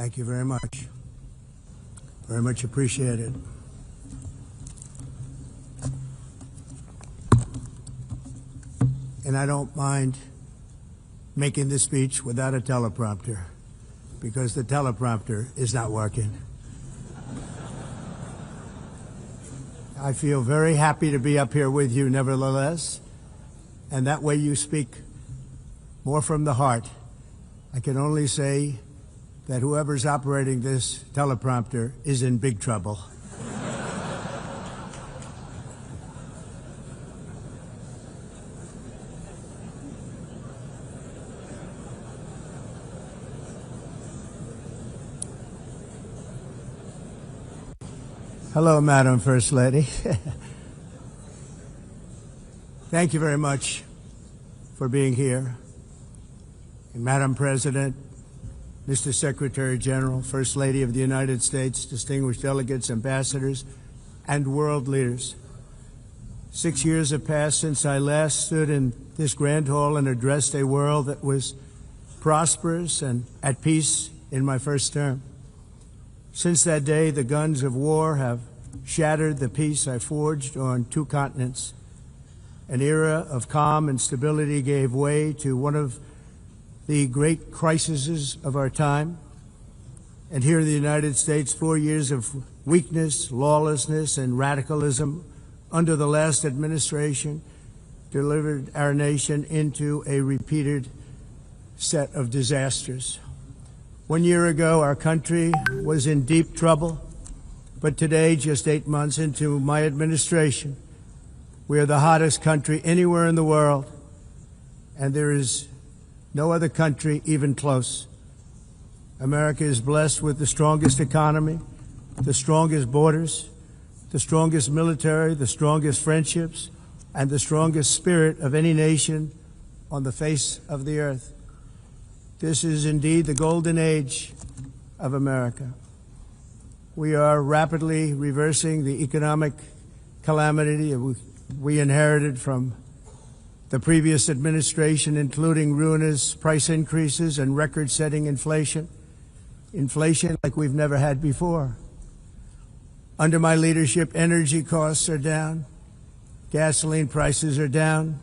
Thank you very much. Very much appreciated. And I don't mind making this speech without a teleprompter, because the teleprompter is not working. I feel very happy to be up here with you nevertheless, and that way you speak more from the heart. I can only say that whoever's operating this teleprompter is in big trouble. Hello, Madam First Lady. Thank you very much for being here. And Madam President, Mr. Secretary General, First Lady of the United States, distinguished delegates, ambassadors, and world leaders. 6 years have passed since I last stood in this grand hall and addressed a world that was prosperous and at peace in my first term. Since that day, the guns of war have shattered the peace I forged on 2 continents. An era of calm and stability gave way to one of the great crises of our time. And here in the United States, 4 years of weakness, lawlessness, and radicalism under the last administration delivered our nation into a repeated set of disasters. 1 year ago, our country was in deep trouble, but today, just 8 months into my administration, we are the hottest country anywhere in the world, and there is no other country even close. America is blessed with the strongest economy, the strongest borders, the strongest military, the strongest friendships, and the strongest spirit of any nation on the face of the earth. This is indeed the golden age of America. We are rapidly reversing the economic calamity we inherited from the previous administration, including ruinous price increases and record-setting inflation. Inflation like we've never had before. Under my leadership, energy costs are down, gasoline prices are down,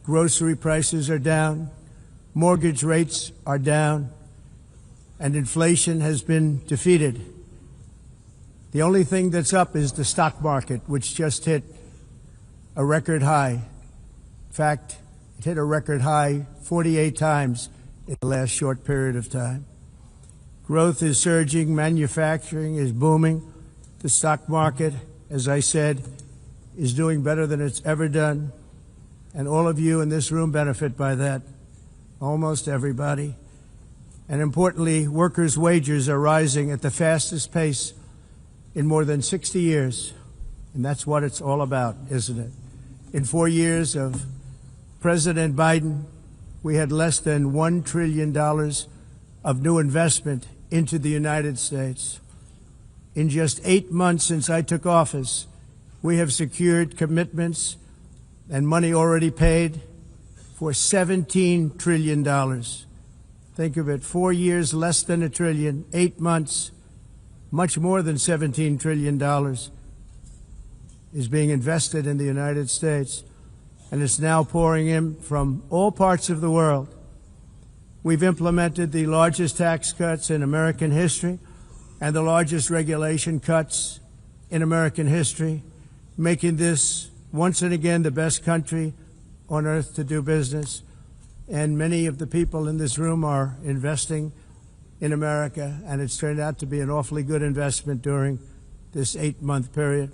grocery prices are down, mortgage rates are down, and inflation has been defeated. The only thing that's up is the stock market, which just hit a record high. In fact, it hit a record high 48 times in the last short period of time. Growth is surging, manufacturing is booming. The stock market, as I said, is doing better than it's ever done, and all of you in this room benefit by that. Almost everybody. And importantly, workers' wages are rising at the fastest pace in more than 60 years. And that's what it's all about, isn't it? In 4 years of President Biden, we had less than $1 trillion of new investment into the United States. In just 8 months since I took office, we have secured commitments and money already paid for $17 trillion. Think of it, 4 years, less than $1 trillion, 8 months, much more than $17 trillion is being invested in the United States, and it's now pouring in from all parts of the world. We've implemented the largest tax cuts in American history and the largest regulation cuts in American history, making this once and again the best country on earth to do business. And many of the people in this room are investing in America, and it's turned out to be an awfully good investment during this 8-month period.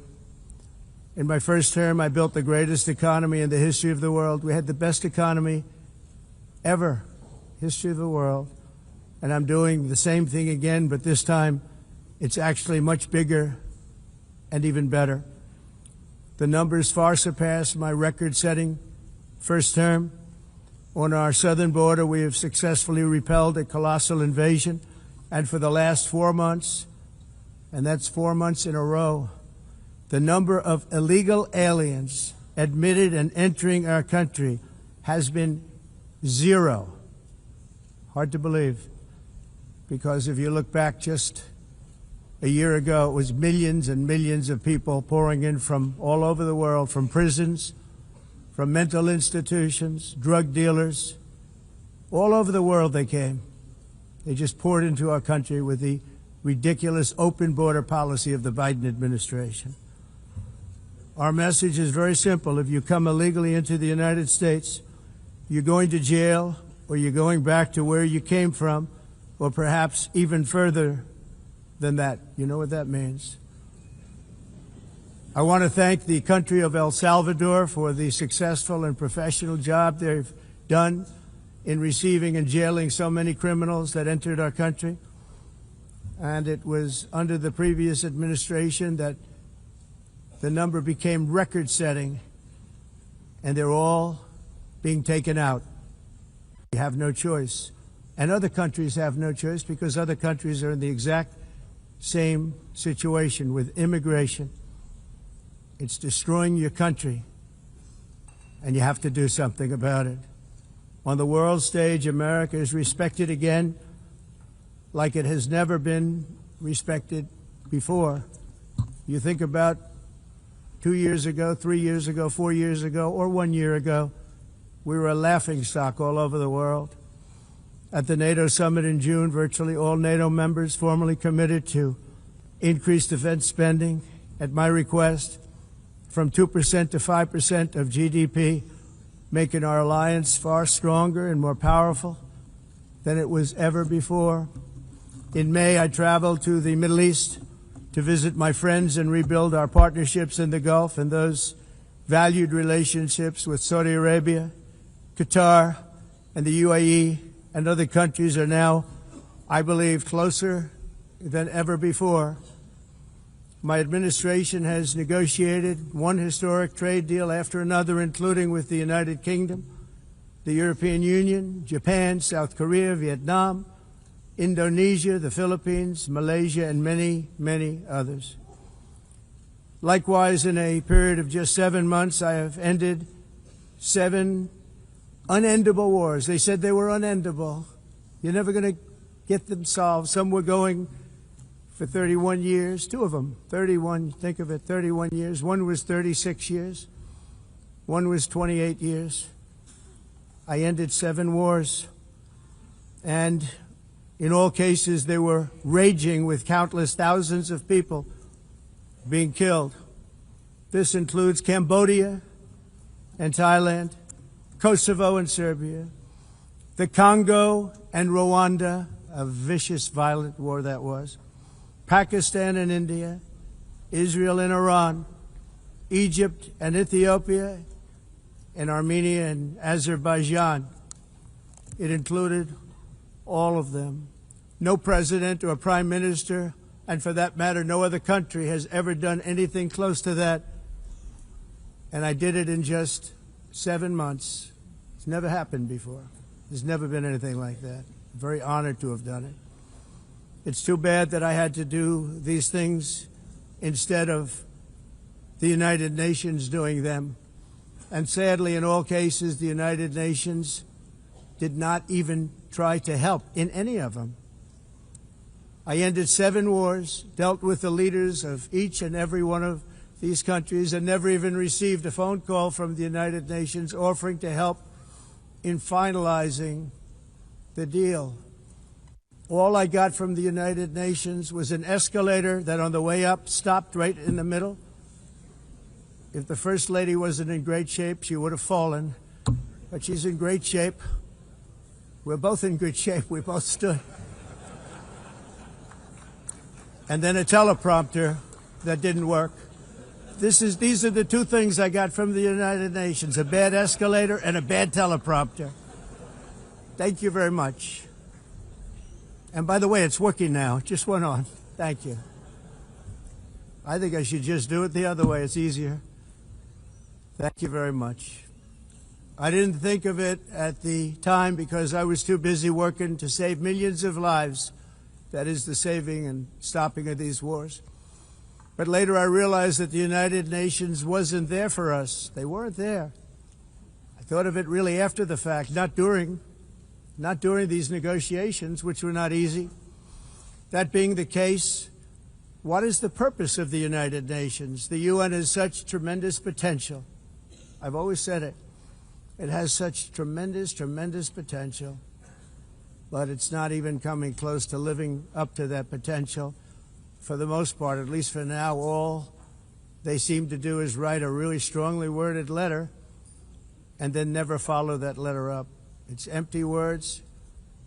In my first term, I built the greatest economy in the history of the world. We had the best economy ever, history of the world. And I'm doing the same thing again, but this time it's actually much bigger and even better. The numbers far surpass my record-setting first term. On our southern border, we have successfully repelled a colossal invasion, and for the last 4 months, and that's 4 months in a row, the number of illegal aliens admitted and entering our country has been 0. Hard to believe. because if you look back just a year ago, it was millions and millions of people pouring in from all over the world, from prisons, from mental institutions, drug dealers. All over the world they came. They just poured into our country with the ridiculous open border policy of the Biden administration. Our message is very simple. If you come illegally into the United States, you're going to jail, or you're going back to where you came from, or perhaps even further than that. You know what that means. I want to thank the country of El Salvador for the successful and professional job they've done in receiving and jailing so many criminals that entered our country. And it was under the previous administration that the number became record-setting, and they're all being taken out. We have no choice. And other countries have no choice, because other countries are in the exact same situation with immigration. It's destroying your country, and you have to do something about it. On the world stage, America is respected again like it has never been respected before. You think about 2 years ago, 3 years ago, 4 years ago, or 1 year ago, we were a laughingstock all over the world. At the NATO summit in June, virtually all NATO members formally committed to increase defense spending, at my request, from 2% to 5% of GDP, making our alliance far stronger and more powerful than it was ever before. In May, I traveled to the Middle East to visit my friends and rebuild our partnerships in the Gulf and those valued relationships with Saudi Arabia, Qatar, and the UAE, and other countries are now, I believe, closer than ever before. My administration has negotiated one historic trade deal after another, including with the United Kingdom, the European Union, Japan, South Korea, Vietnam, Indonesia, the Philippines, Malaysia, and many, many others. Likewise, in a period of just 7 months, I have ended 7 unendable wars. They said they were unendable. You're never going to get them solved. Some were going for 31 years, 2 of them, 31, think of it, 31 years. One was 36 years. One was 28 years. I ended 7 wars. And in all cases, they were raging with countless thousands of people being killed. This includes Cambodia and Thailand, Kosovo and Serbia, the Congo and Rwanda, a vicious, violent war that was, Pakistan and India, Israel and Iran, Egypt and Ethiopia, and Armenia and Azerbaijan. It included all of them. No president or prime minister, and for that matter, no other country has ever done anything close to that. And I did it in just 7 months. It's never happened before. There's never been anything like that. I'm very honored to have done it. It's too bad that I had to do these things instead of the United Nations doing them. And sadly, in all cases, the United Nations did not even try to help in any of them. I ended 7 wars, dealt with the leaders of each and every one of these countries, and never even received a phone call from the United Nations offering to help in finalizing the deal. All I got from the United Nations was an escalator that on the way up stopped right in the middle. If the First Lady wasn't in great shape, she would have fallen. But she's in great shape. We're both in good shape. We both stood. And then a teleprompter that didn't work. These are the 2 things I got from the United Nations, a bad escalator and a bad teleprompter. Thank you very much. And by the way, it's working now. It just went on. Thank you. I think I should just do it the other way. It's easier. Thank you very much. I didn't think of it at the time because I was too busy working to save millions of lives. That is the saving and stopping of these wars. But later I realized that the United Nations wasn't there for us. They weren't there. I thought of it really after the fact, not during these negotiations, which were not easy. That being the case, what is the purpose of the United Nations? The UN has such tremendous potential. I've always said it. It has such tremendous, tremendous potential, but it's not even coming close to living up to that potential. For the most part, at least for now, all they seem to do is write a really strongly worded letter and then never follow that letter up. It's empty words,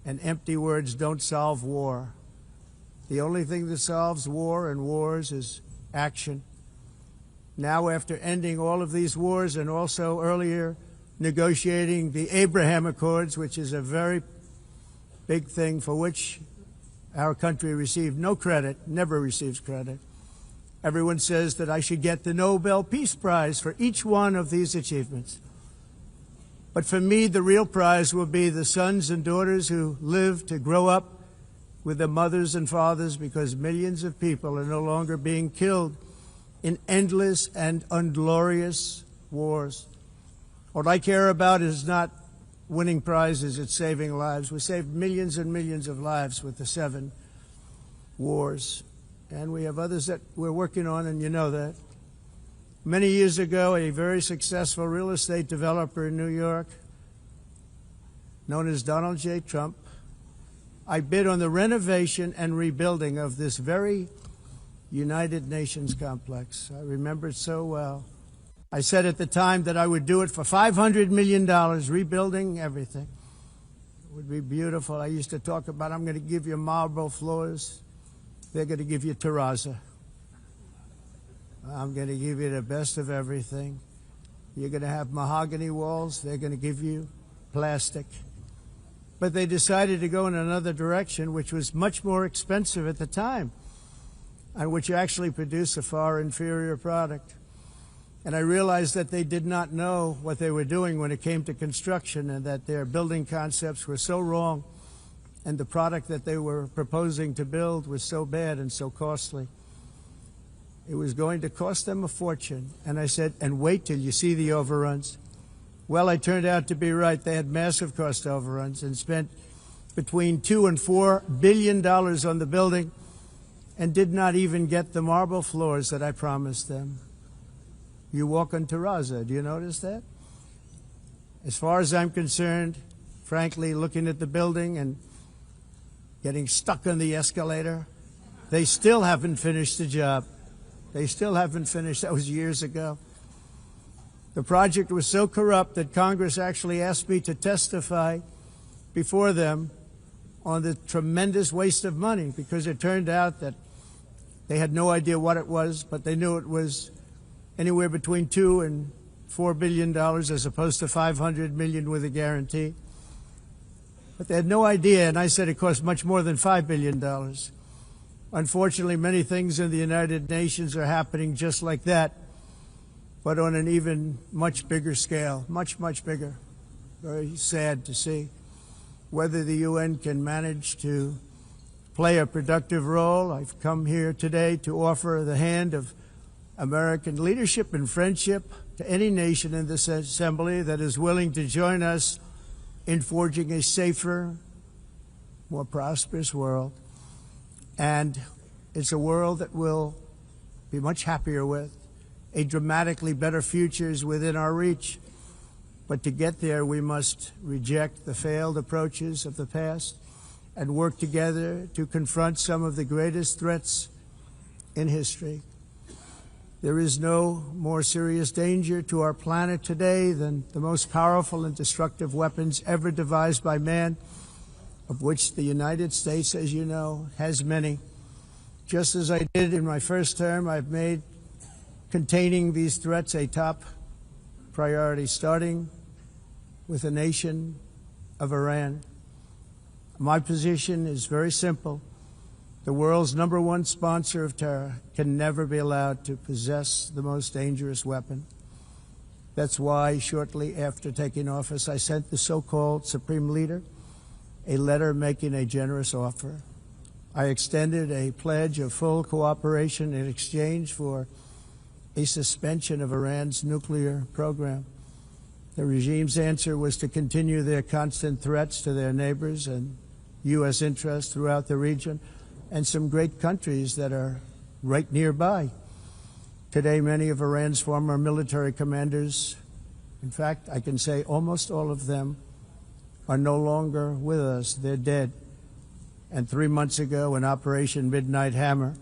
and empty words don't solve war. The only thing that solves war and wars is action. Now, after ending all of these wars and also earlier negotiating the Abraham Accords, which is a very big thing for which our country received no credit, never receives credit. Everyone says that I should get the Nobel Peace Prize for each one of these achievements. But for me, the real prize will be the sons and daughters who live to grow up with their mothers and fathers, because millions of people are no longer being killed in endless and unglorious wars. What I care about is not winning prizes, it's saving lives. We saved millions and millions of lives with the 7 wars. And we have others that we're working on, and you know that. Many years ago, a very successful real estate developer in New York, known as Donald J. Trump, I bid on the renovation and rebuilding of this very United Nations complex. I remember it so well. I said at the time that I would do it for $500 million, rebuilding everything. It would be beautiful. I used to talk about, I'm going to give you marble floors. They're going to give you terrazzo. I'm going to give you the best of everything. You're going to have mahogany walls. They're going to give you plastic. But they decided to go in another direction, which was much more expensive at the time, and which actually produced a far inferior product. And I realized that they did not know what they were doing when it came to construction, and that their building concepts were so wrong, and the product that they were proposing to build was so bad and so costly. It was going to cost them a fortune. And I said, and wait till you see the overruns. Well, I turned out to be right. They had massive cost overruns and spent between $2 and $4 billion on the building and did not even get the marble floors that I promised them. You walk on terrazzo. Do you notice that? As far as I'm concerned, frankly, looking at the building and getting stuck on the escalator, they still haven't finished the job. They still haven't finished. That was years ago. The project was so corrupt that Congress actually asked me to testify before them on the tremendous waste of money, because it turned out that they had no idea what it was, but they knew it was anywhere between $2 and $4 billion as opposed to $500 million with a guarantee. But they had no idea, and I said it cost much more than $5 billion. Unfortunately, many things in the United Nations are happening just like that, but on an even much bigger scale, much, much bigger. Very sad to see. Whether the UN can manage to play a productive role, I've come here today to offer the hand of American leadership and friendship to any nation in this assembly that is willing to join us in forging a safer, more prosperous world. And it's a world that we'll be much happier with. A dramatically better future is within our reach. But to get there, we must reject the failed approaches of the past and work together to confront some of the greatest threats in history. There is no more serious danger to our planet today than the most powerful and destructive weapons ever devised by man, of which the United States, as you know, has many. Just as I did in my first term, I've made containing these threats a top priority, starting with the nation of Iran. My position is very simple. The world's #1 sponsor of terror can never be allowed to possess the most dangerous weapon. That's why shortly after taking office, I sent the so-called Supreme Leader a letter making a generous offer. I extended a pledge of full cooperation in exchange for a suspension of Iran's nuclear program. The regime's answer was to continue their constant threats to their neighbors and U.S. interests throughout the region, and some great countries that are right nearby. Today, many of Iran's former military commanders, in fact, I can say almost all of them, are no longer with us. They're dead. And 3 months ago, in Operation Midnight Hammer,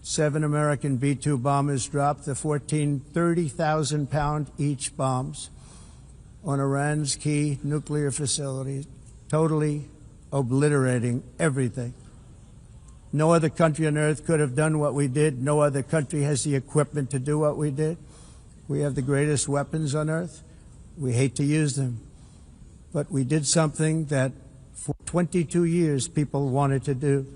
7 American B-2 bombers dropped the 14 30,000-pound each bombs on Iran's key nuclear facilities, totally obliterating everything. No other country on earth could have done what we did. No other country has the equipment to do what we did. We have the greatest weapons on earth. We hate to use them. But we did something that for 22 years people wanted to do.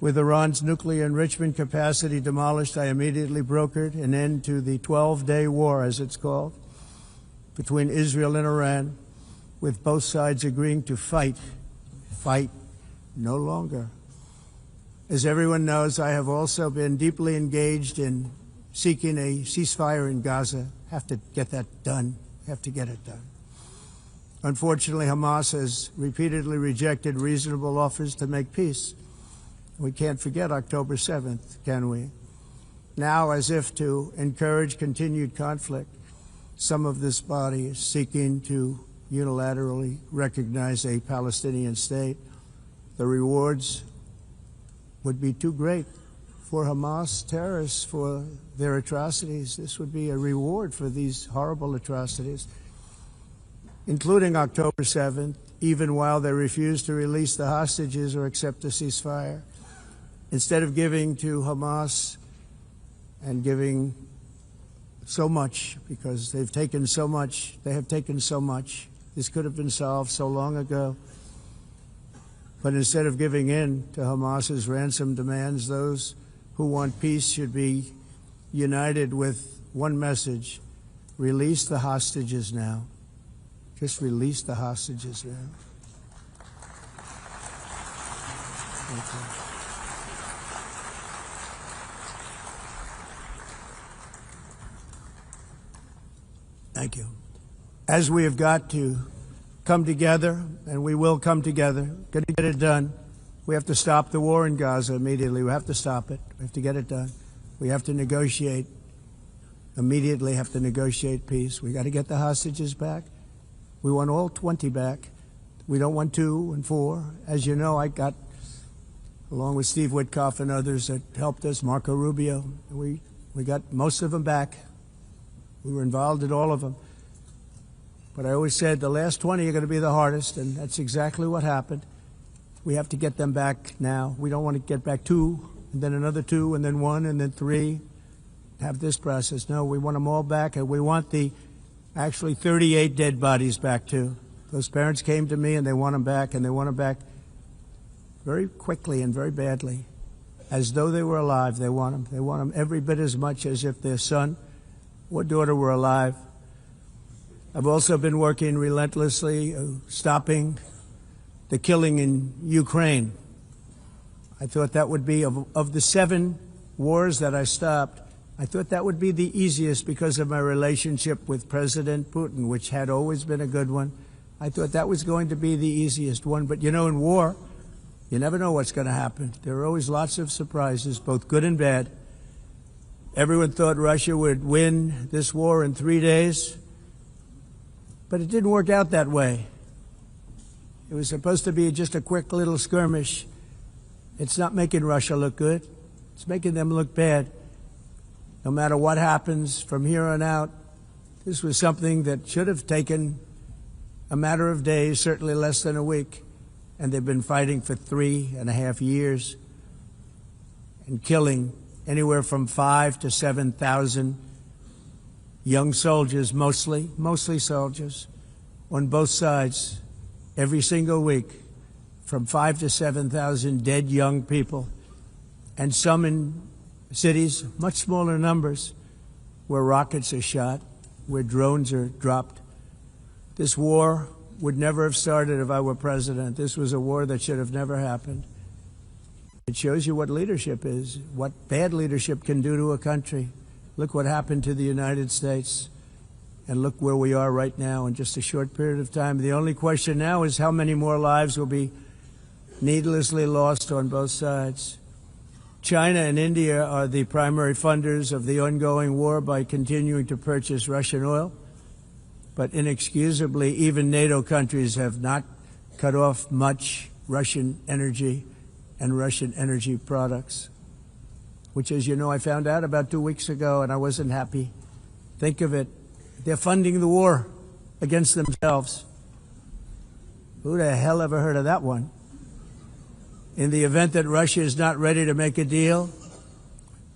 With Iran's nuclear enrichment capacity demolished, I immediately brokered an end to the 12-day war, as it's called, between Israel and Iran, with both sides agreeing to fight no longer. As everyone knows, I have also been deeply engaged in seeking a ceasefire in Gaza. Have to get that done. Have to get it done. Unfortunately, Hamas has repeatedly rejected reasonable offers to make peace. We can't forget October 7th, can we? Now, as if to encourage continued conflict, some of this body is seeking to unilaterally recognize a Palestinian state. The rewards would be too great for Hamas terrorists for their atrocities. This would be a reward for these horrible atrocities, including October 7th, even while they refuse to release the hostages or accept a ceasefire. Instead of giving to Hamas and giving so much, because they've taken so much, they have taken so much. This could have been solved so long ago. But instead of giving in to Hamas's ransom demands, those who want peace should be united with one message: release the hostages now. Just release the hostages now. Thank you. Thank you. As we have got to come together, and we will come together, going to get it done. We have to stop the war in Gaza immediately. We have to stop it. We have to get it done. We have to negotiate, immediately have to negotiate peace. We got to get the hostages back. We want all 20 back. We don't want 2 and 4. As you know, I got, along with Steve Witkoff and others that helped us, Marco Rubio, we got most of them back. We were involved in all of them. But I always said the last 20 are going to be the hardest, and that's exactly what happened. We have to get them back now. We don't want to get back 2, and then another 2, and then 1, and then 3. Have this process. No, we want them all back, and we want the actually 38 dead bodies back, too. Those parents came to me, and they want them back, and they want them back very quickly and very badly. As though they were alive, they want them. They want them every bit as much as if their son or daughter were alive. I've also been working relentlessly, stopping the killing in Ukraine. I thought that would be, of the 7 wars that I stopped, I thought that would be the easiest because of my relationship with President Putin, which had always been a good one. I thought that was going to be the easiest one. But, you know, in war, you never know what's going to happen. There are always lots of surprises, both good and bad. Everyone thought Russia would win this war in 3 days. But it didn't work out that way. It was supposed to be just a quick little skirmish. It's not making Russia look good. It's making them look bad. No matter what happens from here on out, this was something that should have taken a matter of days, certainly less than a week. And they've been fighting for 3.5 years and killing anywhere from 5,000 to 7,000 young soldiers, mostly soldiers, on both sides, every single week, from 5,000 to 7,000 dead young people, and some in cities, much smaller numbers, where rockets are shot, where drones are dropped. This war would never have started if I were president. This was a war that should have never happened. It shows you what leadership is, what bad leadership can do to a country. Look what happened to the United States, and look where we are right now in just a short period of time. The only question now is how many more lives will be needlessly lost on both sides. China and India are the primary funders of the ongoing war by continuing to purchase Russian oil. But inexcusably, even NATO countries have not cut off much Russian energy and Russian energy products, which, as you know, I found out about 2 weeks ago, and I wasn't happy. Think of it. They're funding the war against themselves. Who the hell ever heard of that one? In the event that Russia is not ready to make a deal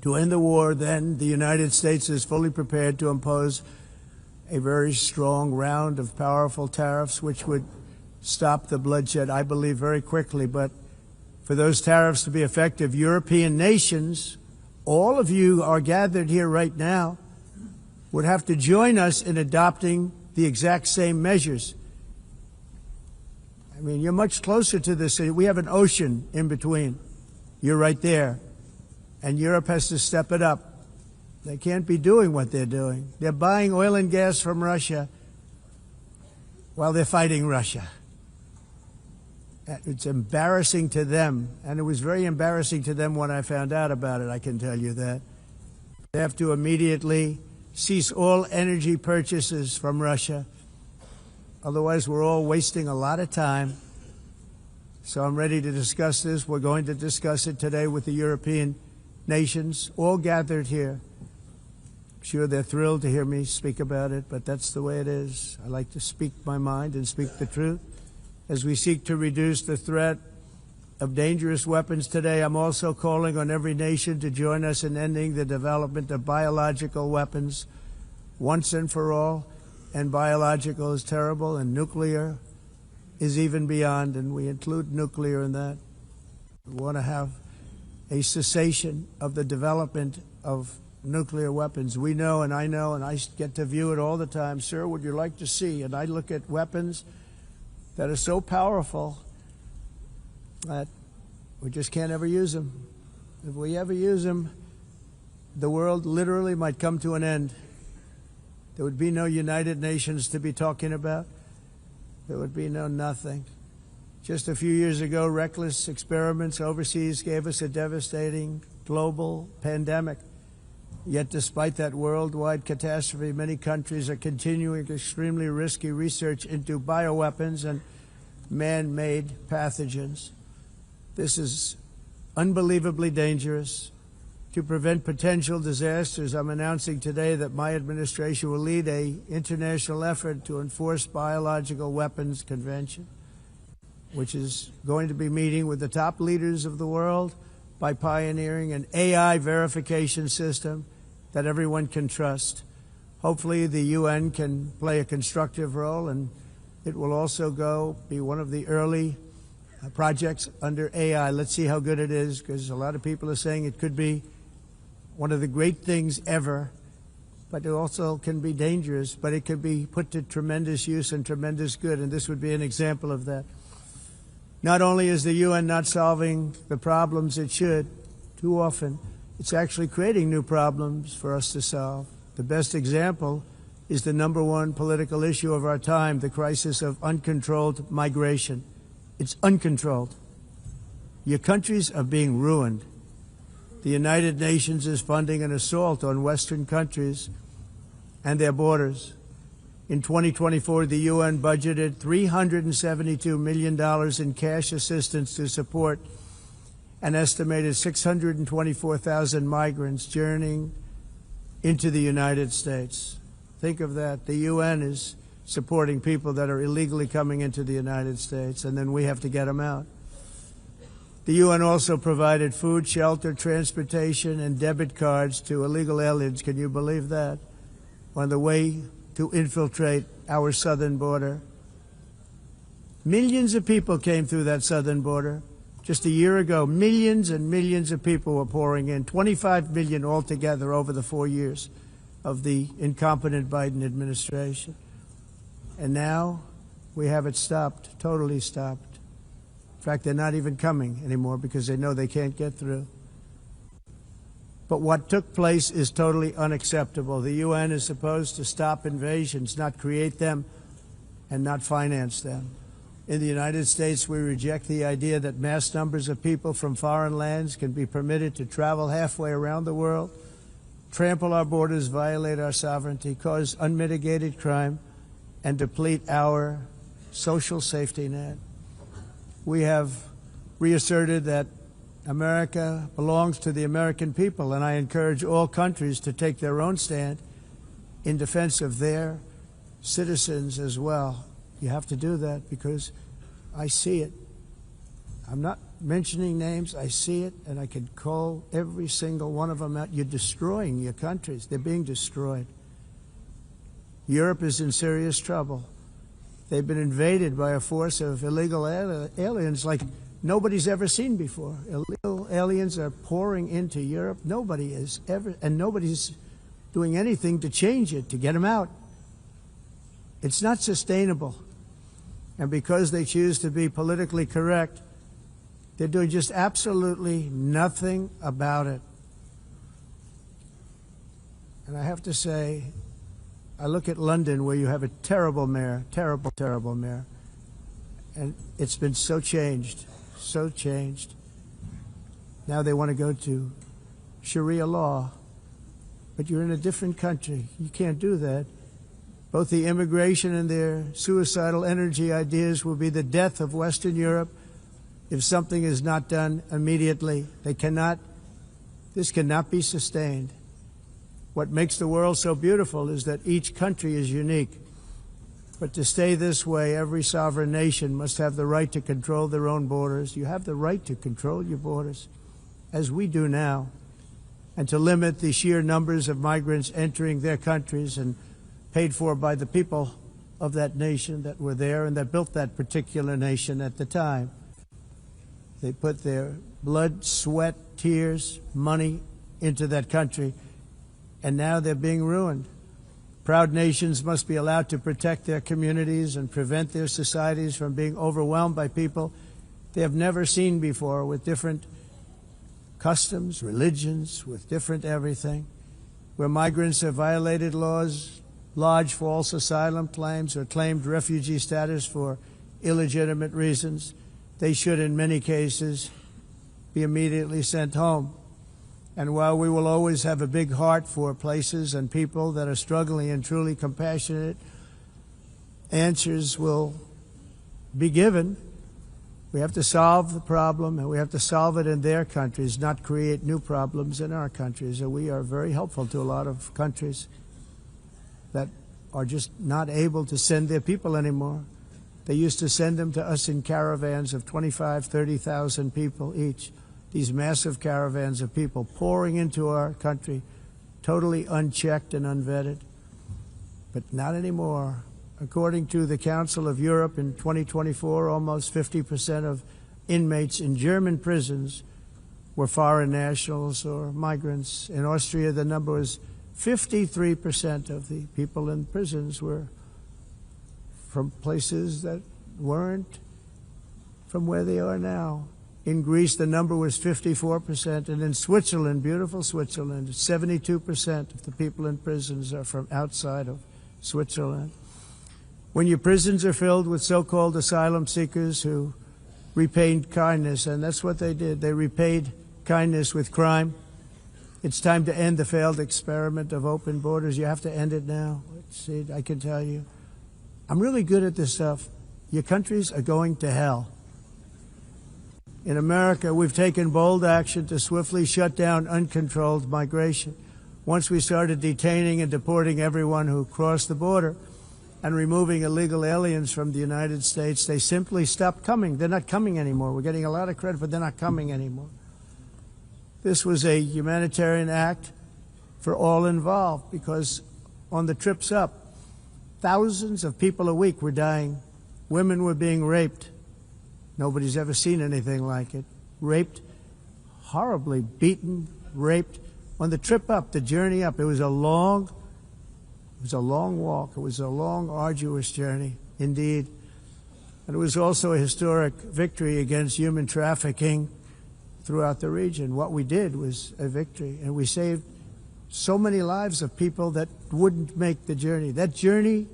to end the war, then the United States is fully prepared to impose a very strong round of powerful tariffs, which would stop the bloodshed, I believe, very quickly. But for those tariffs to be effective, European nations, all of you are gathered here right now, would have to join us in adopting the exact same measures. I mean, you're much closer to this. We have an ocean in between. You're right there. And Europe has to step it up. They can't be doing what they're doing. They're buying oil and gas from Russia while they're fighting Russia. It's embarrassing to them, and it was very embarrassing to them when I found out about it, I can tell you that. They have to immediately cease all energy purchases from Russia. Otherwise, we're all wasting a lot of time. So I'm ready to discuss this. We're going to discuss it today with the European nations, all gathered here. I'm sure they're thrilled to hear me speak about it, but that's the way it is. I like to speak my mind and speak the truth. As we seek to reduce the threat of dangerous weapons today, I'm also calling on every nation to join us in ending the development of biological weapons once and for all. And biological is terrible, and nuclear is even beyond, and we include nuclear in that. We want to have a cessation of the development of nuclear weapons. We know, and I get to view it all the time. Sir, would you like to see? And I look at weapons that are so powerful that we just can't ever use them. If we ever use them, the world literally might come to an end. There would be no United Nations to be talking about. There would be no nothing. Just a few years ago, reckless experiments overseas gave us a devastating global pandemic. Yet despite that worldwide catastrophe, many countries are continuing extremely risky research into bioweapons and man-made pathogens. This is unbelievably dangerous. To prevent potential disasters, I'm announcing today that my administration will lead an international effort to enforce biological weapons convention, which is going to be meeting with the top leaders of the world by pioneering an AI verification system that everyone can trust. Hopefully the UN can play a constructive role, and it will also be one of the early projects under AI. Let's see how good it is, because a lot of people are saying it could be one of the great things ever, but it also can be dangerous, but it can be put to tremendous use and tremendous good, and this would be an example of that. Not only is the UN not solving the problems it should, too often, it's actually creating new problems for us to solve. The best example is the #1 political issue of our time, the crisis of uncontrolled migration. It's uncontrolled. Your countries are being ruined. The United Nations is funding an assault on Western countries and their borders. In 2024, the UN budgeted $372 million in cash assistance to support an estimated 624,000 migrants journeying into the United States. Think of that. The UN is supporting people that are illegally coming into the United States, and then we have to get them out. The UN also provided food, shelter, transportation, and debit cards to illegal aliens. Can you believe that? On the way to infiltrate our southern border. Millions of people came through that southern border. Just a year ago, millions and millions of people were pouring in, 25 million altogether over the 4 years of the incompetent Biden administration. And now we have it stopped, totally stopped. In fact, they're not even coming anymore because they know they can't get through. But what took place is totally unacceptable. The UN is supposed to stop invasions, not create them and not finance them. In the United States, we reject the idea that mass numbers of people from foreign lands can be permitted to travel halfway around the world, trample our borders, violate our sovereignty, cause unmitigated crime, and deplete our social safety net. We have reasserted that America belongs to the American people, and I encourage all countries to take their own stand in defense of their citizens as well. You have to do that because I see it. I'm not mentioning names. I see it, and I can call every single one of them out. You're destroying your countries. They're being destroyed. Europe is in serious trouble. They've been invaded by a force of illegal aliens like nobody's ever seen before. Illegal aliens are pouring into Europe. Nobody is ever, and nobody's doing anything to change it, to get them out. It's not sustainable. And because they choose to be politically correct, they're doing just absolutely nothing about it. And I have to say, I look at London, where you have a terrible mayor, terrible, terrible mayor, and it's been so changed, so changed. Now they want to go to Sharia law, but you're in a different country. You can't do that. Both the immigration and their suicidal energy ideas will be the death of Western Europe if something is not done immediately. This cannot be sustained. What makes the world so beautiful is that each country is unique. But to stay this way, every sovereign nation must have the right to control their own borders. You have the right to control your borders, as we do now, and to limit the sheer numbers of migrants entering their countries and paid for by the people of that nation that were there and that built that particular nation at the time. They put their blood, sweat, tears, money into that country, and now they're being ruined. Proud nations must be allowed to protect their communities and prevent their societies from being overwhelmed by people they have never seen before, with different customs, religions, with different everything. Where migrants have violated laws, lodged false asylum claims, or claimed refugee status for illegitimate reasons, they should, in many cases, be immediately sent home. And while we will always have a big heart for places and people that are struggling and truly compassionate, answers will be given. We have to solve the problem, and we have to solve it in their countries, not create new problems in our countries. And we are very helpful to a lot of countries that are just not able to send their people anymore. They used to send them to us in caravans of 25,000, 30,000 people each. These massive caravans of people pouring into our country, totally unchecked and unvetted. But not anymore. According to the Council of Europe, in 2024, almost 50% of inmates in German prisons were foreign nationals or migrants. In Austria, the number was 53% of the people in prisons were from places that weren't from where they are now. In Greece, the number was 54%, and in Switzerland, beautiful Switzerland, 72% of the people in prisons are from outside of Switzerland. When your prisons are filled with so-called asylum seekers who repaid kindness, and that's what they did, they repaid kindness with crime, it's time to end the failed experiment of open borders. You have to end it now. See, I can tell you. I'm really good at this stuff. Your countries are going to hell. In America, we've taken bold action to swiftly shut down uncontrolled migration. Once we started detaining and deporting everyone who crossed the border and removing illegal aliens from the United States, they simply stopped coming. They're not coming anymore. We're getting a lot of credit, but they're not coming anymore. This was a humanitarian act for all involved, because on the trips up, thousands of people a week were dying. Women were being raped. Nobody's ever seen anything like it. Raped, horribly beaten, raped. On the trip up, the journey up, it was a long walk. It was a long, arduous journey, indeed. And it was also a historic victory against human trafficking throughout the region. What we did was a victory, and we saved so many lives of people that wouldn't make the journey. That journey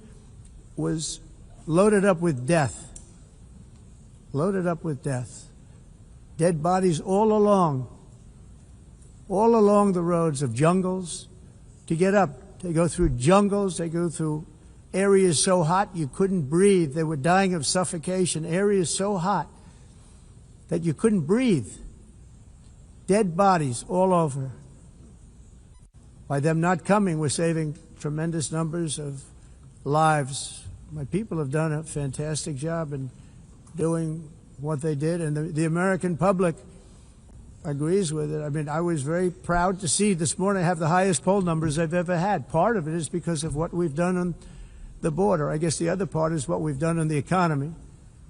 was loaded up with death. loaded up with death. Dead bodies all along the roads of jungles. To get up, they go through jungles, they go through areas so hot you couldn't breathe. They were dying of suffocation, areas so hot that you couldn't breathe. Dead bodies all over. By them not coming, we're saving tremendous numbers of lives. My people have done a fantastic job in doing what they did, and the American public agrees with it. I mean, I was very proud to see this morning I have the highest poll numbers I've ever had. Part of it is because of what we've done on the border. I guess the other part is what we've done on the economy.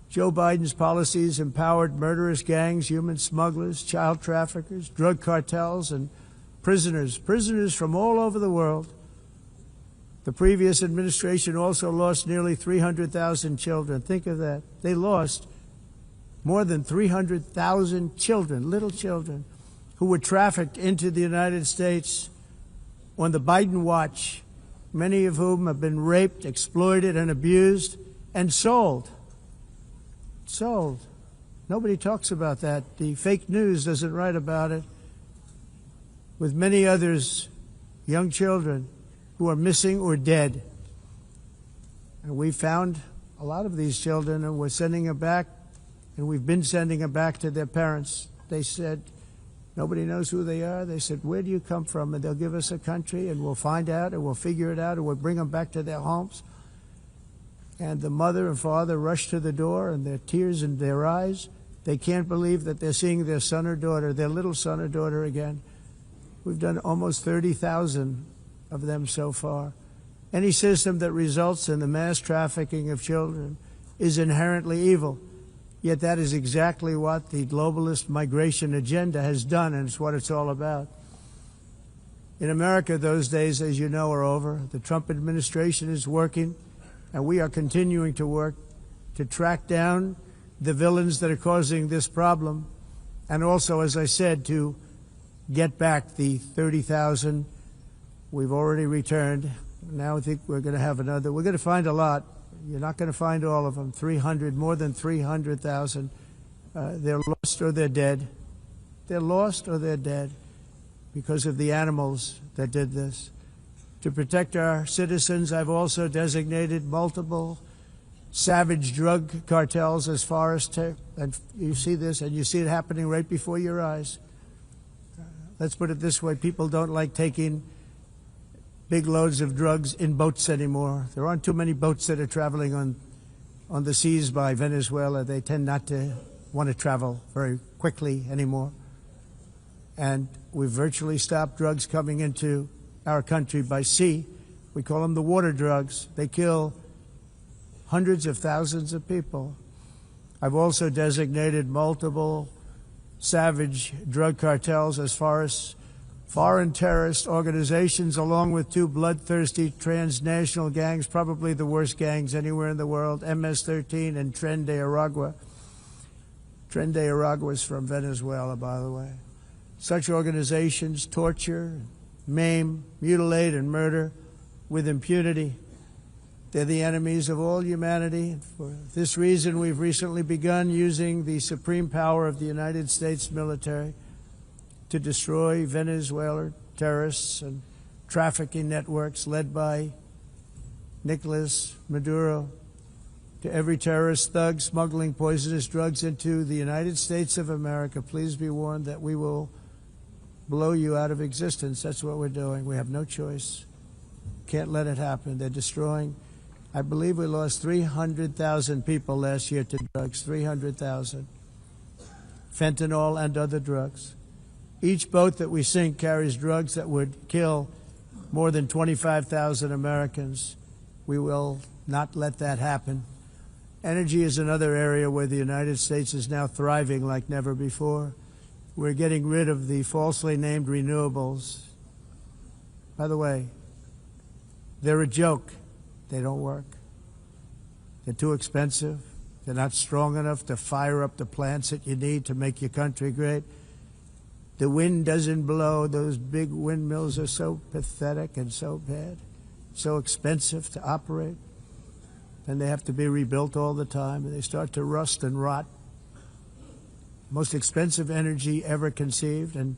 Joe Biden's policies empowered murderous gangs, human smugglers, child traffickers, drug cartels, and prisoners from all over the world. The previous administration also lost nearly 300,000 children. Think of that. They lost more than 300,000 children, little children, who were trafficked into the United States on the Biden watch, many of whom have been raped, exploited, and abused, and sold. Sold. Nobody talks about that. The fake news doesn't write about it. With many others, young children who are missing or dead. And we found a lot of these children, and we're sending them back, and we've been sending them back to their parents. They said, nobody knows who they are. They said, where do you come from? And they'll give us a country, and we'll find out, and we'll figure it out, and we'll bring them back to their homes. And the mother and father rush to the door, and their tears in their eyes. They can't believe that they're seeing their son or daughter, their little son or daughter again. We've done almost 30,000 of them so far. Any system that results in the mass trafficking of children is inherently evil. Yet that is exactly what the globalist migration agenda has done, and it's what it's all about. In America, those days, as you know, are over. The Trump administration is working, and we are continuing to work to track down the villains that are causing this problem, and also, as I said, to get back the 30,000 we've already returned. Now I think we're going to have another. We're going to find a lot. You're not going to find all of them. More than 300,000. They're lost or they're dead. They're lost or they're dead because of the animals that did this. To protect our citizens, I've also designated multiple savage drug cartels as far as and you see this, and you see it happening right before your eyes. Let's put it this way. People don't like taking big loads of drugs in boats anymore. There aren't too many boats that are traveling on the seas by Venezuela. They tend not to want to travel very quickly anymore. And we've virtually stopped drugs coming into our country by sea. We call them the water drugs. They kill hundreds of thousands of people. I've also designated multiple savage drug cartels as far as foreign terrorist organizations, along with two bloodthirsty transnational gangs, probably the worst gangs anywhere in the world, MS-13 and Tren de Aragua. Tren de Aragua is from Venezuela, by the way. Such organizations torture, maim, mutilate, and murder with impunity. They're the enemies of all humanity. For this reason, we've recently begun using the supreme power of the United States military to destroy Venezuelan terrorists and trafficking networks led by Nicolas Maduro. To every terrorist thug smuggling poisonous drugs into the United States of America, please be warned that we will blow you out of existence. That's what we're doing. We have no choice. Can't let it happen. They're destroying. I believe we lost 300,000 people last year to drugs, 300,000. Fentanyl and other drugs. Each boat that we sink carries drugs that would kill more than 25,000 Americans. We will not let that happen. Energy is another area where the United States is now thriving like never before. We're getting rid of the falsely named renewables. By the way, they're a joke. They don't work. They're too expensive. They're not strong enough to fire up the plants that you need to make your country great. The wind doesn't blow. Those big windmills are so pathetic and so bad, so expensive to operate. And they have to be rebuilt all the time. And they start to rust and rot most expensive energy ever conceived, and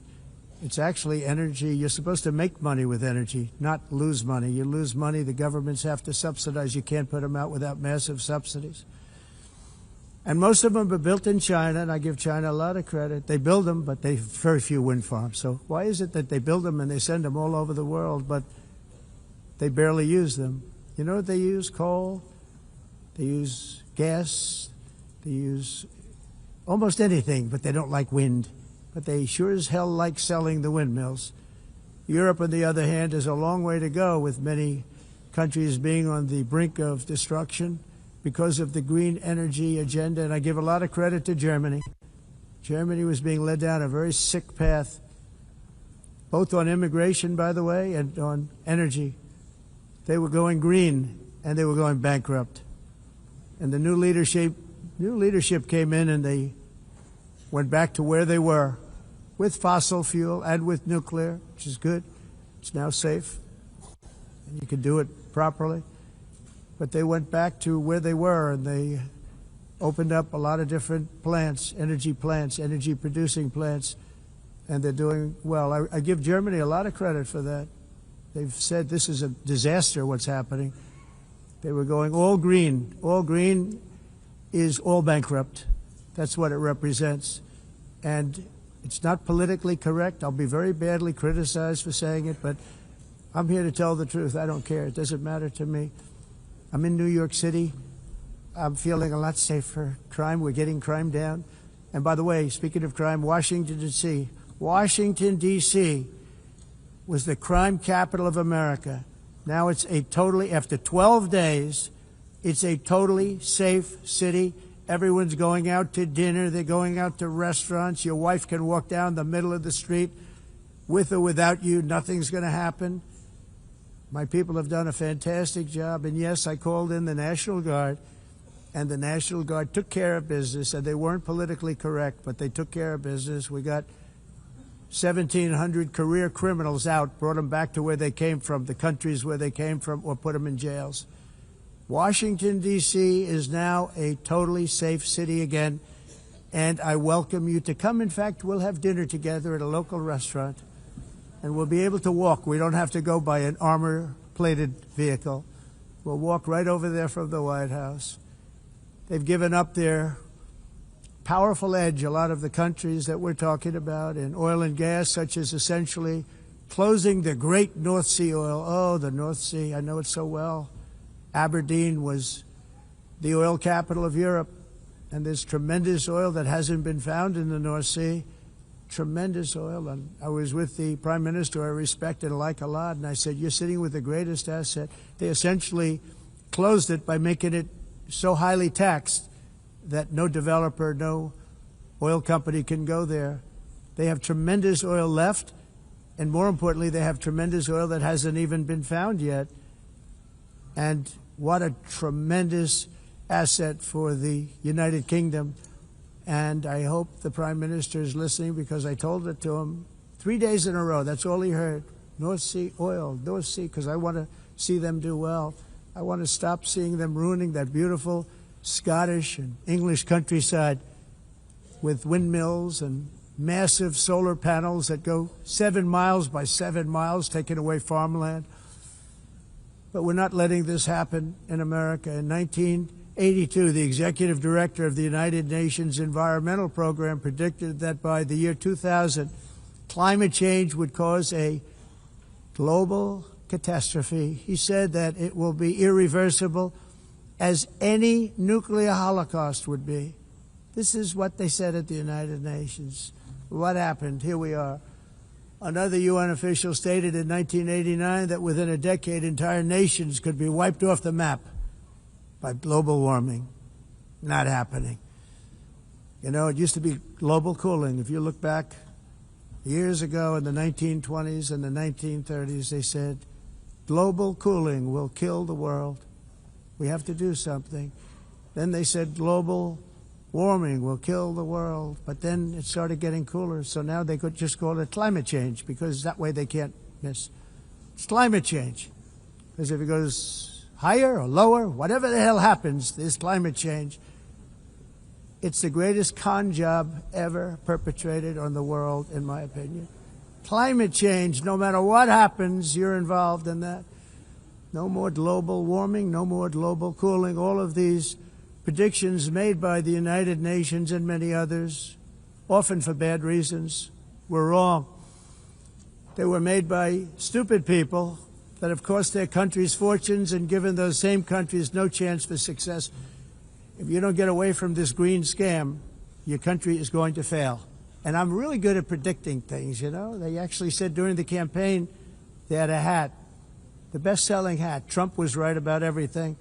it's actually energy. You're supposed to make money with energy, not lose money. You lose money, the governments have to subsidize. You can't put them out without massive subsidies. And most of them are built in China, and I give China a lot of credit. They build them, but they have very few wind farms. So why is it that they build them and they send them all over the world, but they barely use them? You know what they use? Coal. They use gas. They use almost anything, but they don't like wind. But they sure as hell like selling the windmills. Europe, on the other hand, has a long way to go, with many countries being on the brink of destruction because of the green energy agenda. And I give a lot of credit to Germany. Germany was being led down a very sick path, both on immigration, by the way, and on energy. They were going green, and they were going bankrupt. And the new leadership came in, and they went back to where they were, with fossil fuel and with nuclear, which is good. It's now safe, and you can do it properly. But they went back to where they were, and they opened up a lot of different plants, energy-producing plants, and they're doing well. I give Germany a lot of credit for that. They've said this is a disaster, what's happening. They were going all green. All green is all bankrupt. That's what it represents. And it's not politically correct. I'll be very badly criticized for saying it, but I'm here to tell the truth. I don't care. It doesn't matter to me. I'm in New York City. I'm feeling a lot safer. Crime, we're getting crime down. And by the way, speaking of crime, Washington, D.C. Washington, D.C. was the crime capital of America. Now it's a totally, after 12 days, it's a totally safe city. Everyone's going out to dinner. They're going out to restaurants. Your wife can walk down the middle of the street with or without you. Nothing's going to happen. My people have done a fantastic job. And yes, I called in the National Guard, and the National Guard took care of business, and they weren't politically correct, but they took care of business. We got 1,700 career criminals out, brought them back to where they came from, the countries where they came from, or put them in jails. Washington, D.C. is now a totally safe city again, and I welcome you to come. In fact, we'll have dinner together at a local restaurant, and we'll be able to walk. We don't have to go by an armor-plated vehicle. We'll walk right over there from the White House. They've given up their powerful edge, a lot of the countries that we're talking about, in oil and gas, such as essentially closing the great North Sea oil. Oh, the North Sea, I know it so well. Aberdeen was the oil capital of Europe, and there's tremendous oil that hasn't been found in the North Sea. Tremendous oil. And I was with the Prime Minister I respect and like a lot, and I said, you're sitting with the greatest asset. They essentially closed it by making it so highly taxed that no developer, no oil company can go there. They have tremendous oil left, and more importantly, they have tremendous oil that hasn't even been found yet. And what a tremendous asset for the United Kingdom. And I hope the Prime Minister is listening, because I told it to him 3 days in a row. That's all he heard. North Sea oil, North Sea, because I want to see them do well. I want to stop seeing them ruining that beautiful Scottish and English countryside with windmills and massive solar panels that go 7 miles by 7 miles, taking away farmland. But we're not letting this happen in America. In 1982, the executive director of the United Nations Environmental Program predicted that by the year 2000, climate change would cause a global catastrophe. He said that it will be irreversible, as any nuclear holocaust would be. This is what they said at the United Nations. What happened? Here we are. Another UN official stated in 1989 that within a decade, entire nations could be wiped off the map by global warming. Not happening. You know, it used to be global cooling. If you look back years ago in the 1920s and the 1930s, they said, global cooling will kill the world. We have to do something. Then they said global warming will kill the world. But then it started getting cooler, so now they could just call it climate change, because that way they can't miss. It's climate change. Because if it goes higher or lower, whatever the hell happens, there's climate change. It's the greatest con job ever perpetrated on the world, in my opinion. Climate change, no matter what happens, you're involved in that. No more global warming, no more global cooling. All of these predictions made by the United Nations and many others, often for bad reasons, were wrong. They were made by stupid people that have cost their countries fortunes and given those same countries no chance for success. If you don't get away from this green scam, your country is going to fail. And I'm really good at predicting things, you know. They actually said during the campaign they had a hat, the best-selling hat. Trump was right about everything.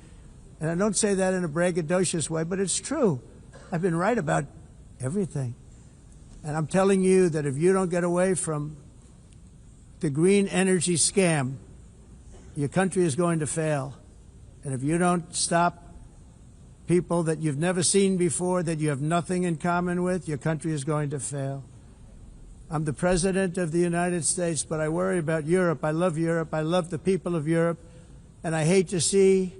And I don't say that in a braggadocious way, but it's true. I've been right about everything. And I'm telling you that if you don't get away from the green energy scam, your country is going to fail. And if you don't stop people that you've never seen before, that you have nothing in common with, your country is going to fail. I'm the President of the United States, but I worry about Europe. I love Europe. I love the people of Europe. And I hate to see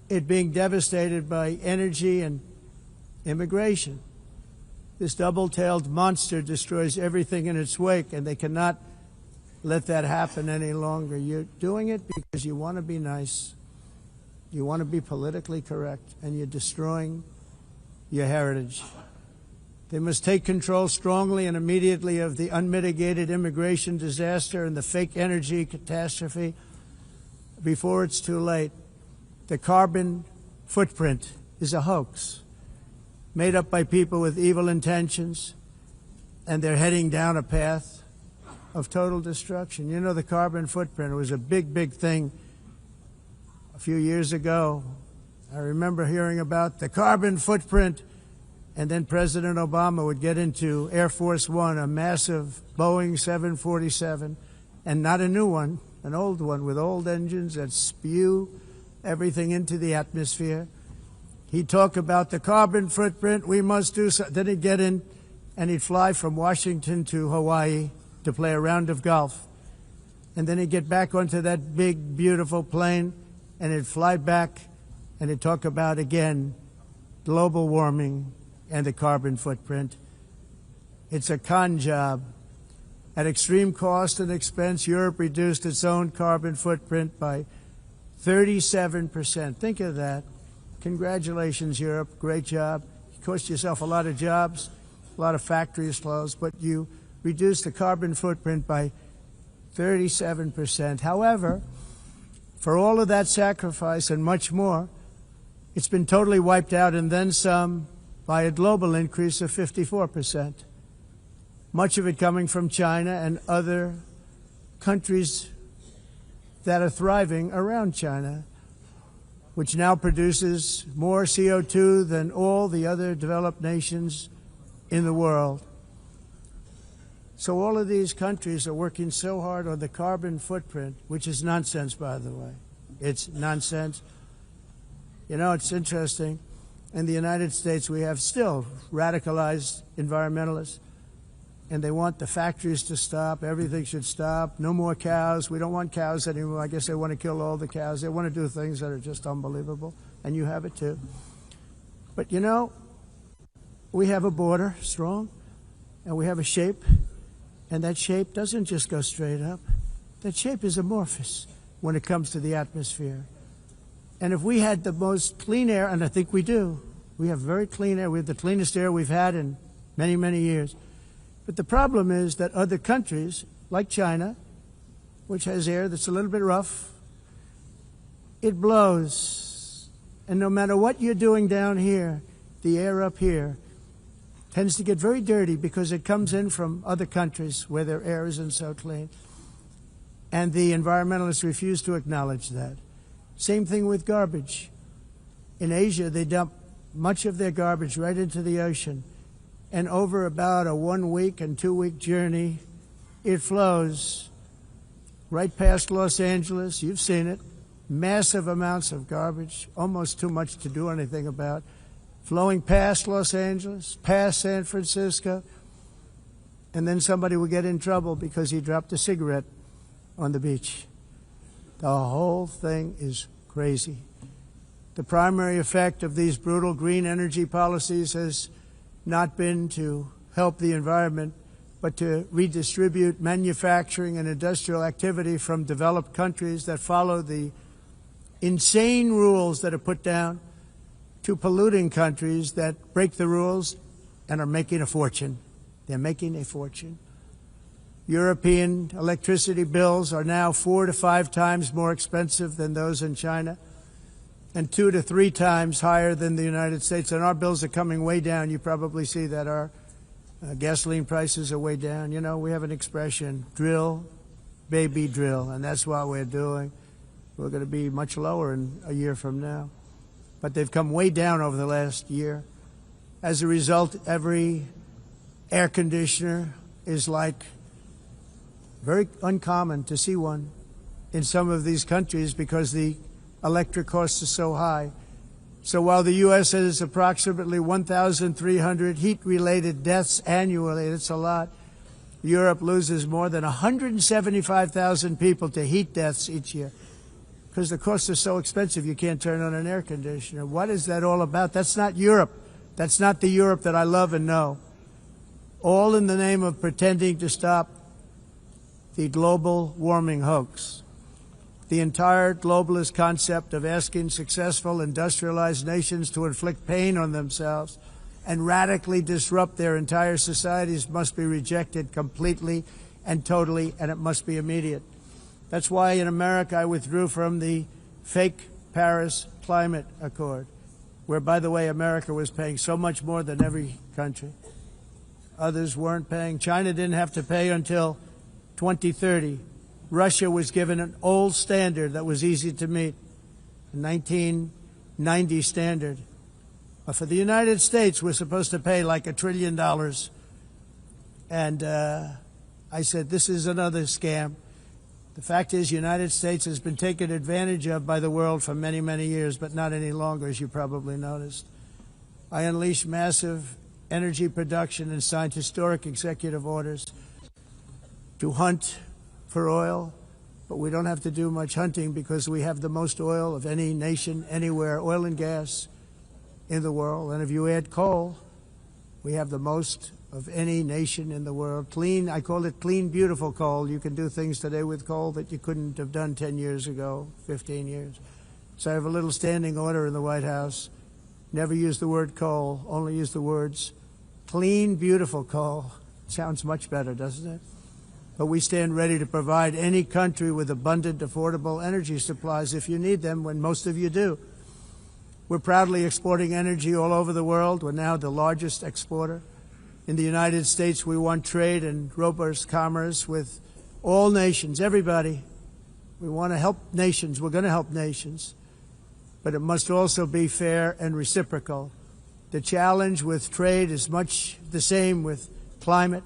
it being devastated by energy and immigration. This double-tailed monster destroys everything in its wake, and they cannot let that happen any longer. You're doing it because you want to be nice. You want to be politically correct, and you're destroying your heritage. They must take control strongly and immediately of the unmitigated immigration disaster and the fake energy catastrophe before it's too late. The carbon footprint is a hoax made up by people with evil intentions, and they're heading down a path of total destruction. You know, the carbon footprint, it was a big, big thing a few years ago. I remember hearing about the carbon footprint, and then President Obama would get into Air Force One, a massive Boeing 747, and not a new one, an old one with old engines that spew everything into the atmosphere. He'd talk about the carbon footprint, we must do so. Then he'd get in and he'd fly from Washington to Hawaii to play a round of golf. And then he'd get back onto that big, beautiful plane and he'd fly back and he'd talk about, again, global warming and the carbon footprint. It's a con job. At extreme cost and expense, Europe reduced its own carbon footprint by 37%. Think of that. Congratulations, Europe. Great job. You cost yourself a lot of jobs, a lot of factories closed, but you reduced the carbon footprint by 37%. However, for all of that sacrifice and much more, it's been totally wiped out and then some by a global increase of 54%. Much of it coming from China and other countries that are thriving around China, which now produces more CO2 than all the other developed nations in the world. So all of these countries are working so hard on the carbon footprint, which is nonsense, by the way. It's nonsense. You know, it's interesting. In the United States, we have still radicalized environmentalists, and they want the factories to stop. Everything should stop. No more cows. We don't want cows anymore. I guess they want to kill all the cows. They want to do things that are just unbelievable, and you have it too. But, you know, we have a border, strong, and we have a shape, and that shape doesn't just go straight up. That shape is amorphous when it comes to the atmosphere. And if we had the most clean air, and I think we do, we have very clean air. We have the cleanest air we've had in many, many years. But the problem is that other countries, like China, which has air that's a little bit rough, it blows. And no matter what you're doing down here, the air up here tends to get very dirty because it comes in from other countries where their air isn't so clean. And the environmentalists refuse to acknowledge that. Same thing with garbage. In Asia, they dump much of their garbage right into the ocean. And over about a 1 week and 2 week journey, it flows right past Los Angeles. You've seen it. Massive amounts of garbage, almost too much to do anything about, flowing past Los Angeles, past San Francisco, and then somebody will get in trouble because he dropped a cigarette on the beach. The whole thing is crazy. The primary effect of these brutal green energy policies has not been to help the environment, but to redistribute manufacturing and industrial activity from developed countries that follow the insane rules that are put down to polluting countries that break the rules and are making a fortune. They're making a fortune. European electricity bills are now 4 to 5 times more expensive than those in China, and 2 to 3 times higher than the United States. And our bills are coming way down. You probably see that our gasoline prices are way down. You know, we have an expression, drill, baby, drill, and that's what we're doing. We're going to be much lower in a year from now. But they've come way down over the last year. As a result, every air conditioner is like very uncommon to see one in some of these countries because the electric costs are so high. So while the U.S. has approximately 1,300 heat-related deaths annually, that's a lot, Europe loses more than 175,000 people to heat deaths each year because the costs are so expensive you can't turn on an air conditioner. What is that all about? That's not Europe. That's not the Europe that I love and know. All in the name of pretending to stop the global warming hoax. The entire globalist concept of asking successful industrialized nations to inflict pain on themselves and radically disrupt their entire societies must be rejected completely and totally, and it must be immediate. That's why in America I withdrew from the fake Paris Climate Accord, where, by the way, America was paying so much more than every country. Others weren't paying. China didn't have to pay until 2030. Russia was given an old standard that was easy to meet, a 1990 standard. But for the United States, we're supposed to pay like $1 trillion. And I said, this is another scam. The fact is, the United States has been taken advantage of by the world for many, many years, but not any longer, as you probably noticed. I unleashed massive energy production and signed historic executive orders to hunt for oil, but we don't have to do much hunting because we have the most oil of any nation anywhere, oil and gas in the world. And if you add coal, we have the most of any nation in the world. Clean, I call it clean, beautiful coal. You can do things today with coal that you couldn't have done 10 years ago, 15 years. So I have a little standing order in the White House. Never use the word coal, only use the words clean, beautiful coal. Sounds much better, doesn't it? But we stand ready to provide any country with abundant, affordable energy supplies if you need them, when most of you do. We're proudly exporting energy all over the world. We're now the largest exporter. In the United States, we want trade and robust commerce with all nations, everybody. We want to help nations. We're going to help nations. But it must also be fair and reciprocal. The challenge with trade is much the same with climate.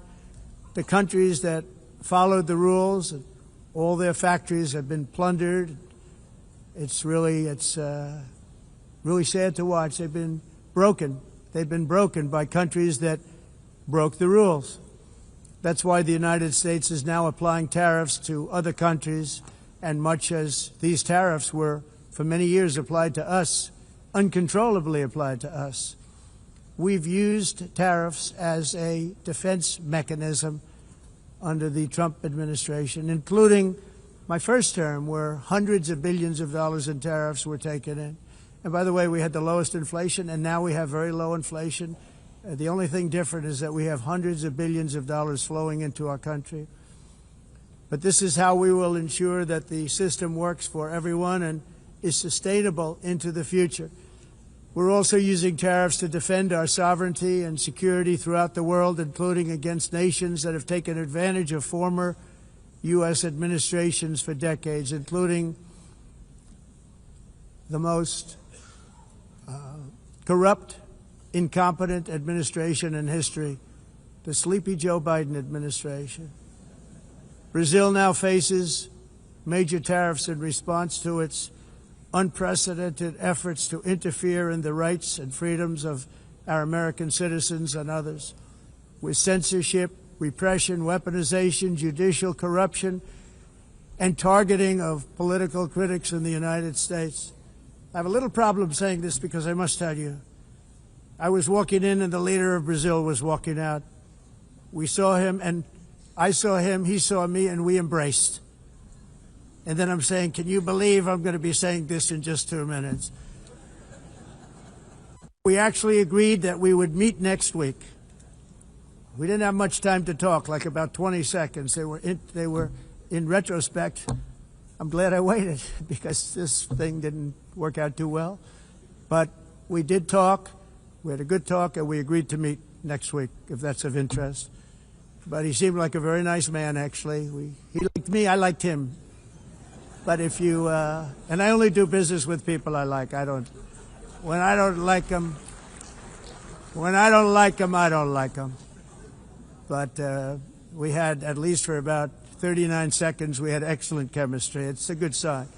The countries that followed the rules, and all their factories have been plundered. It's really sad to watch. They've been broken. They've been broken by countries that broke the rules. That's why the United States is now applying tariffs to other countries, and much as these tariffs were for many years applied to us, uncontrollably applied to us. We've used tariffs as a defense mechanism under the Trump administration, including my first term, where hundreds of billions of dollars in tariffs were taken in. And by the way, we had the lowest inflation, and now we have very low inflation. The only thing different is that we have hundreds of billions of dollars flowing into our country. But this is how we will ensure that the system works for everyone and is sustainable into the future. We're also using tariffs to defend our sovereignty and security throughout the world, including against nations that have taken advantage of former U.S. administrations for decades, including the most corrupt, incompetent administration in history, the sleepy Joe Biden administration. Brazil now faces major tariffs in response to its unprecedented efforts to interfere in the rights and freedoms of our American citizens and others, with censorship, repression, weaponization, judicial corruption, and targeting of political critics in the United States. I have a little problem saying this because I must tell you, I was walking in and the leader of Brazil was walking out. We saw him and I saw him, he saw me, and we embraced. And then I'm saying, can you believe I'm going to be saying this in just 2 minutes? We actually agreed that we would meet next week. We didn't have much time to talk, like about 20 seconds. They were in retrospect, I'm glad I waited because this thing didn't work out too well. But we did talk. We had a good talk, and we agreed to meet next week, if that's of interest. But he seemed like a very nice man, actually. He liked me, I liked him. But if you, and I only do business with people I like. When I don't like them, I don't like them. But we had, at least for about 39 seconds, we had excellent chemistry. It's a good sign.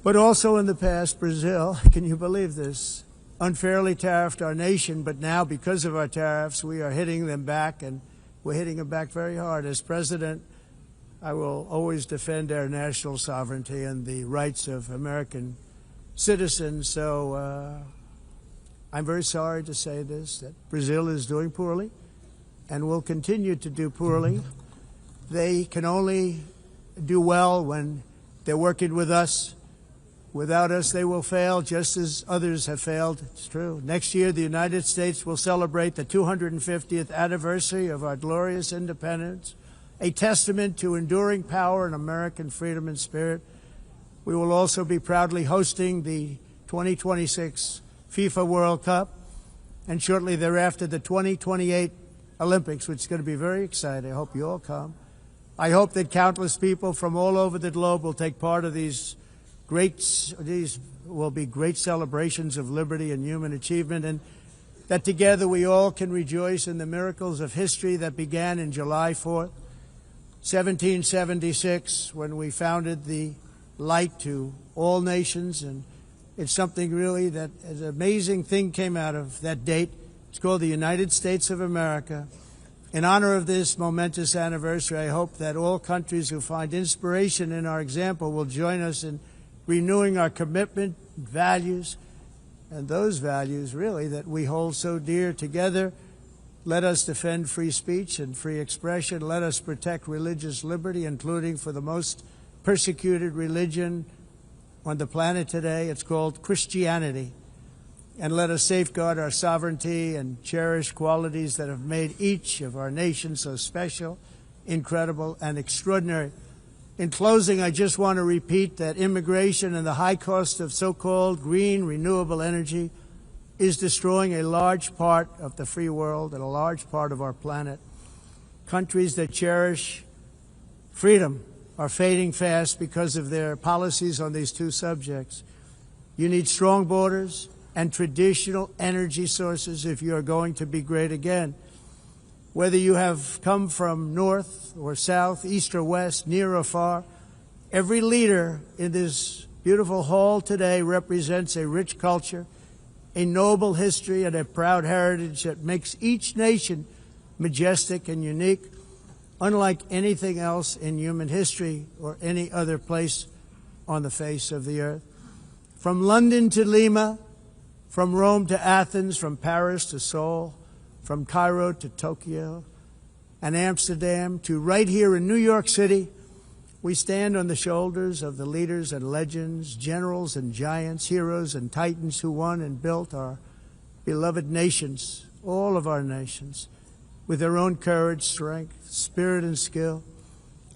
But also in the past, Brazil, can you believe this, unfairly tariffed our nation, but now because of our tariffs, we are hitting them back, and we're hitting them back very hard. As president, I will always defend our national sovereignty and the rights of American citizens. So I'm very sorry to say this, that Brazil is doing poorly and will continue to do poorly. They can only do well when they're working with us. Without us, they will fail, just as others have failed. It's true. Next year, the United States will celebrate the 250th anniversary of our glorious independence, a testament to enduring power and American freedom and spirit. We will also be proudly hosting the 2026 FIFA World Cup, and shortly thereafter, the 2028 Olympics, which is going to be very exciting. I hope you all come. I hope that countless people from all over the globe will take part of these will be great celebrations of liberty and human achievement, and that together we all can rejoice in the miracles of history that began in July 4th, 1776, when we founded the light to all nations. And it's something really that an amazing thing came out of that date. It's called the United States of America. In honor of this momentous anniversary, I hope that all countries who find inspiration in our example will join us in renewing our commitment, values, and those values, really, that we hold so dear. Together, let us defend free speech and free expression. Let us protect religious liberty, including for the most persecuted religion on the planet today. It's called Christianity. And let us safeguard our sovereignty and cherish qualities that have made each of our nations so special, incredible, and extraordinary. In closing, I just want to repeat that immigration and the high cost of so-called green renewable energy is destroying a large part of the free world and a large part of our planet. Countries that cherish freedom are fading fast because of their policies on these two subjects. You need strong borders and traditional energy sources if you are going to be great again. Whether you have come from north or south, east or west, near or far, every leader in this beautiful hall today represents a rich culture, a noble history, and a proud heritage that makes each nation majestic and unique, unlike anything else in human history or any other place on the face of the earth. From London to Lima, from Rome to Athens, from Paris to Seoul, from Cairo to Tokyo and Amsterdam to right here in New York City, we stand on the shoulders of the leaders and legends, generals and giants, heroes and titans who won and built our beloved nations, all of our nations, with their own courage, strength, spirit, and skill.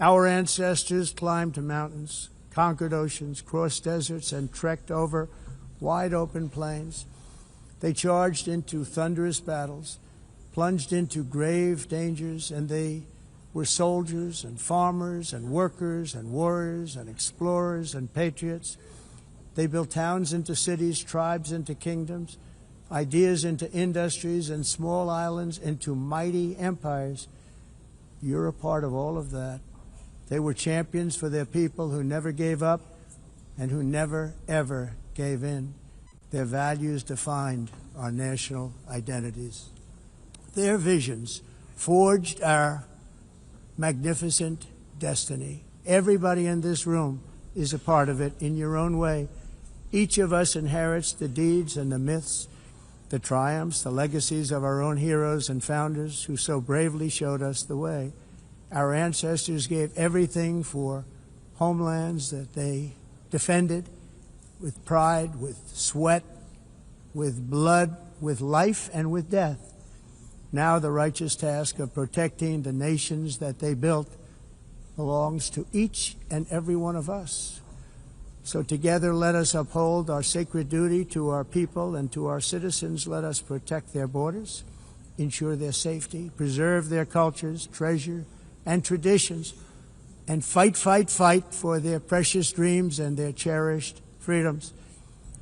Our ancestors climbed mountains, conquered oceans, crossed deserts, and trekked over wide open plains. They charged into thunderous battles, plunged into grave dangers, and they were soldiers and farmers and workers and warriors and explorers and patriots. They built towns into cities, tribes into kingdoms, ideas into industries, and small islands into mighty empires. You're a part of all of that. They were champions for their people who never gave up and who never, ever gave in. Their values defined our national identities. Their visions forged our magnificent destiny. Everybody in this room is a part of it in your own way. Each of us inherits the deeds and the myths the triumphs, the legacies of our own heroes and founders who so bravely showed us the way. Our ancestors gave everything for homelands that they defended with pride, with sweat, with blood, with life, and with death. Now the righteous task of protecting the nations that they built belongs to each and every one of us. So together let us uphold our sacred duty to our people and to our citizens. Let us protect their borders, ensure their safety, preserve their cultures, treasure, and traditions, and fight, fight, fight for their precious dreams and their cherished freedoms.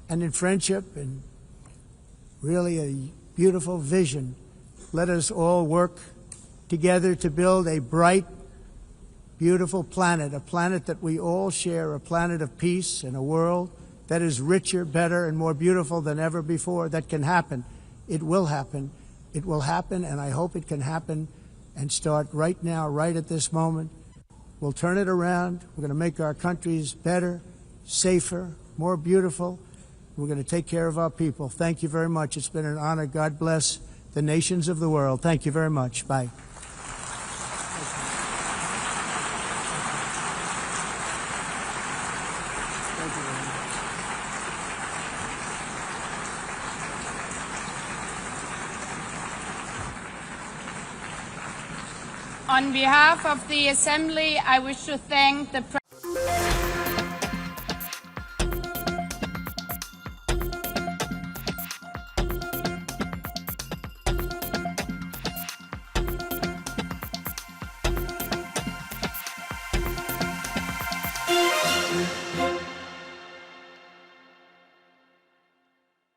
And in friendship and really a beautiful vision, let us all work together to build a bright, beautiful planet, a planet that we all share, a planet of peace and a world that is richer, better, and more beautiful than ever before. That can happen. It will happen. It will happen, and I hope it can happen and start right now, right at this moment. We'll turn it around. We're going to make our countries better, safer, more beautiful. We're going to take care of our people. Thank you very much. It's been an honor. God bless the nations of the world. Thank you very much. Bye. On behalf of the Assembly, I wish to thank the